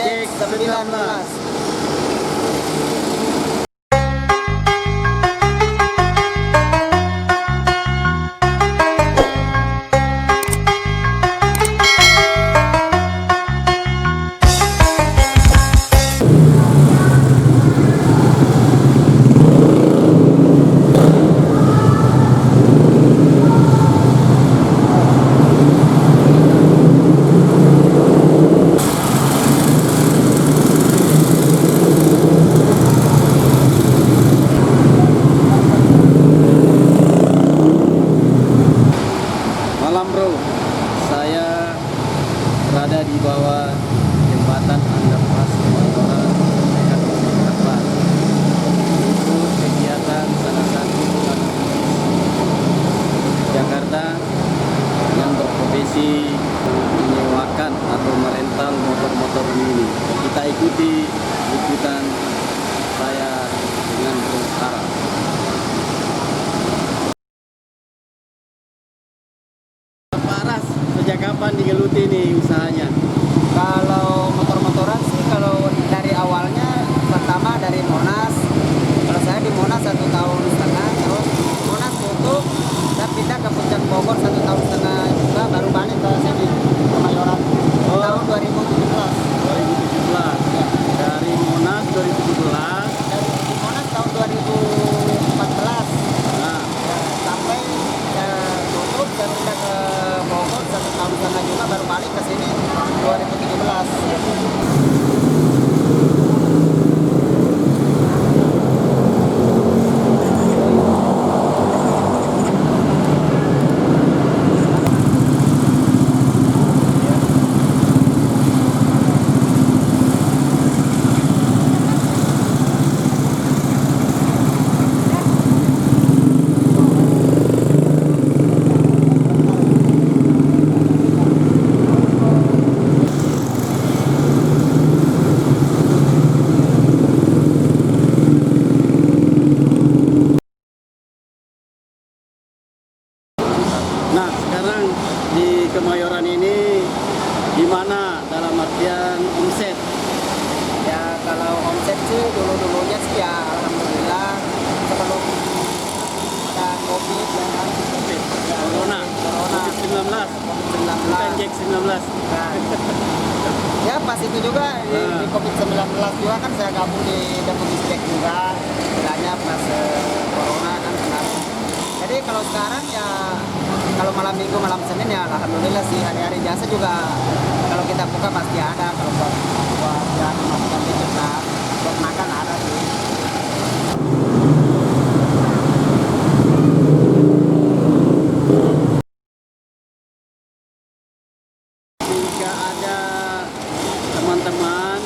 NJX19. Malam bro, saya berada di bawah jembatan underpass Kemayoran dekat Jakarta. Itu kegiatan salah satu Jakarta yang berprofesi menyewakan atau merental motor-motor ini. Kita ikuti liputan saya dengan Bro Ara. Paras, sejak kapan digeluti nih usahanya? Kalau motor-motoran sih, kalau dari awalnya pertama dari Monas. Kalau saya di Monas 1,5 tahun, terus Monas tutup, saya pindah ke Puncak Bogor 1,5 tahun juga, baru balik ke sini Kemayoran tahun 2017. 2017. Ya. Dari Monas 2017. Dari Monas tahun 2014. Nah, Ya, sampai tutup dan pindah ke Bogor 1,5 tahun juga, baru balik ke sini 2017. nah sekarang di Kemayoran ini gimana dalam artian omset? Ya kalau omset sih dulu-dulunya sih ya alhamdulillah, sebelum ada COVID dan kan ya, Corona, COVID-19. COVID-19, bukan Jack 19. Nah, ya pas itu juga di COVID-19 juga kan saya gabung di Depogistek juga, istilahnya pas Corona kan kena. Jadi kalau sekarang ya kalau malam minggu, malam Senin ya alhamdulillah sih, hari-hari biasa juga kalau kita buka pasti ada, kalau buat ya makan kita buat makan ada sih. Jika ada teman-teman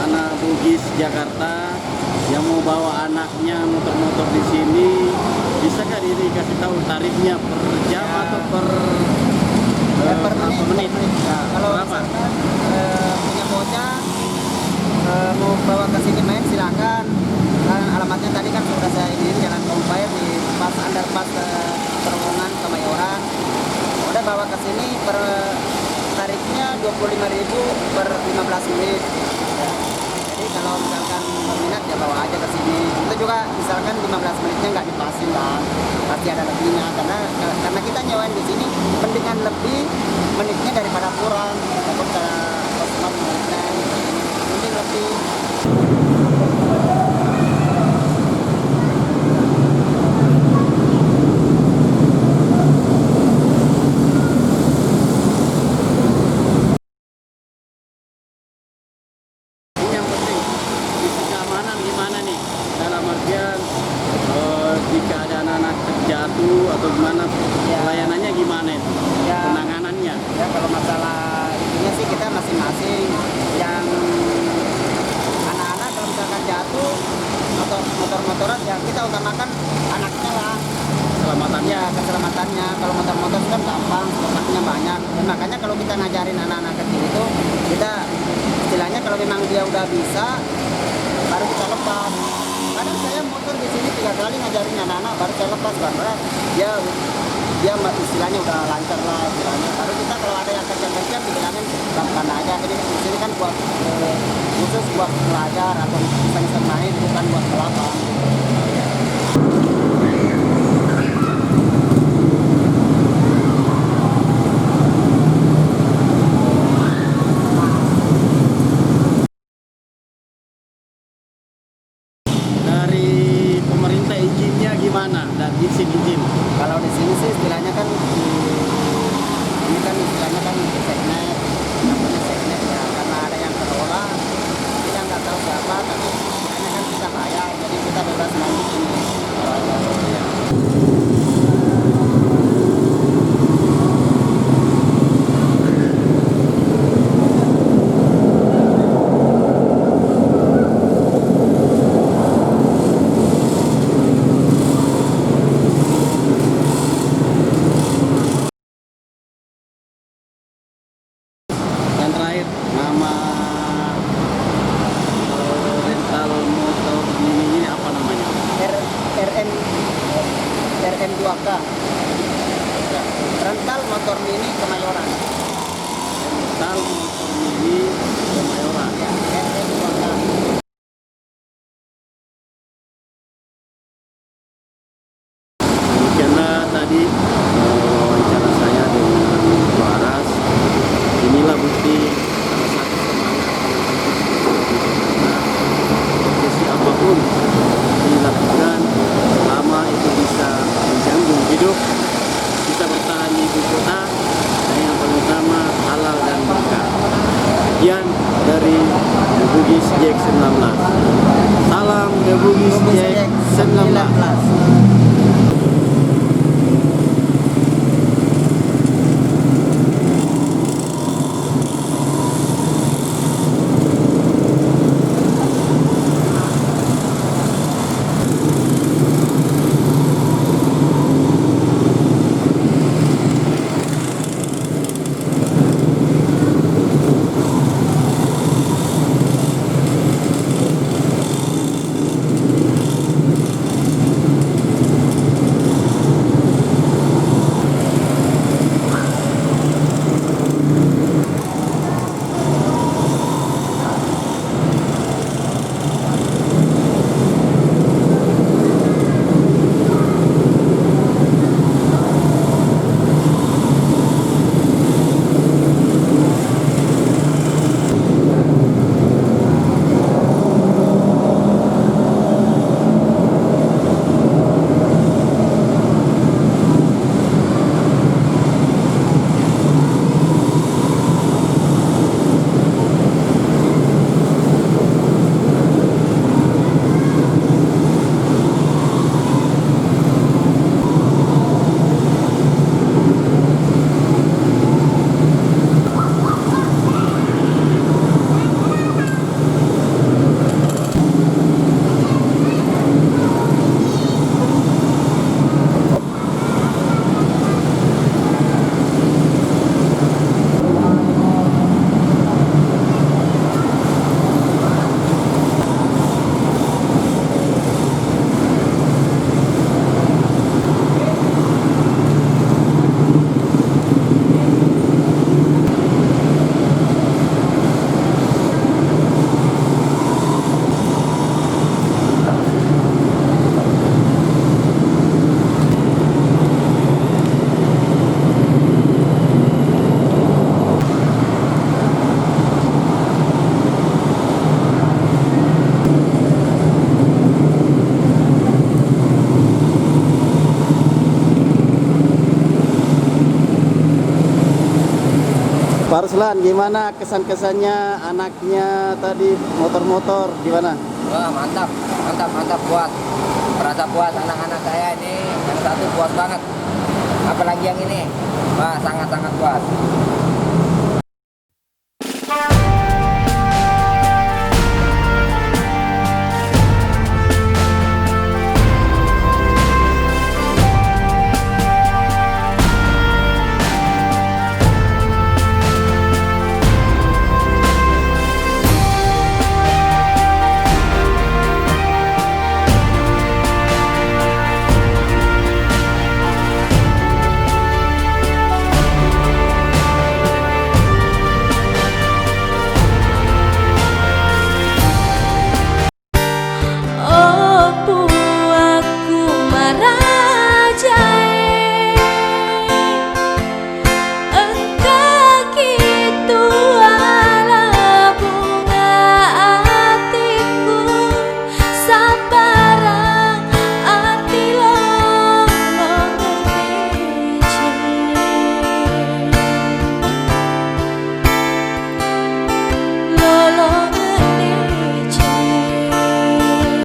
anak Bugis Jakarta yang mau bawa anaknya motor-motor di sini, bisakah diri kasih tahu tarifnya per jam Ya. atau per Ya, per berapa menit? Ya, kalau Berapa? misalkan punya bocah mau bawa ke sini main silakan. Kan alamatnya tadi kan sudah saya ini Jalan Kompait di pas underpass terowongan Kemayoran. Udah bawa ke sini per tarifnya 25.000 per 15 menit. Ya. Jadi kalau misalkan berminat ya bawa aja ke sini. Itu juga misalkan 15 menitnya nggak dipasin kan, pasti ada lebihnya karena kita nyewain di sini mendingan lebih menitnya daripada kurang. Takut customer menitnya mending lebih. Yang penting sisi keamanan gimana nih? Dalam artian jika ada anak-anak terjatuh atau gimana, Ya. pelayanannya gimana itu? Ya. Penanganannya? Ya kalau masalah itunya sih kita masing-masing. Yang anak-anak kalau misalkan jatuh atau motor-motoran ya kita utamakan anaknya lah. Keselamatannya? Ya keselamatannya. Kalau motor-motor kan gampang, lemaknya banyak. Dan makanya kalau kita ngajarin anak-anak kecil itu, kita istilahnya kalau memang dia udah bisa, baru kita lepas. Kadang saya motor di sini 3 kali ngajarin anak-anak, baru saya lepas karena dia dia istilahnya udah lancar lah istilahnya. Kalau kita kalau ada yang kencang-kencang dibilangin pelan aja. Ini di sini kan buat khusus buat belajar atau iseng-iseng main, bukan buat balapan. Dari pemerintah izinnya gimana dan izin? Kalau di sini sih istilahnya kan ini kan istilahnya kan segnet, namanya segnet ya, karena ada yang kelola, kita nggak tahu siapa, tapi istilahnya kan kita bayar, jadi kita bebas main di sini. Dan terakhir, nama rental motor mini ini apa namanya? RM RM 2K ya, rental motor mini Kemayoran Rental motor mini Kemayoran. ya, RM 2K. Demikianlah tadi wawancara saya dengan Bu Aras. Inilah bukti salah satu semangat profesi apapun dilakukan selama itu bisa menyambung hidup, bisa bertahan di ibu kota, dan yang paling utama halal dan berkah. Sekian dari The Bugis JX19. Salam The Bugis JX19. Pak Ruslan, gimana kesan-kesannya anaknya tadi motor-motor gimana? Wah, mantap, mantap, mantap, puas. Merasa puas anak-anak saya ini yang satu puas banget. Apalagi yang ini, wah sangat-sangat puas.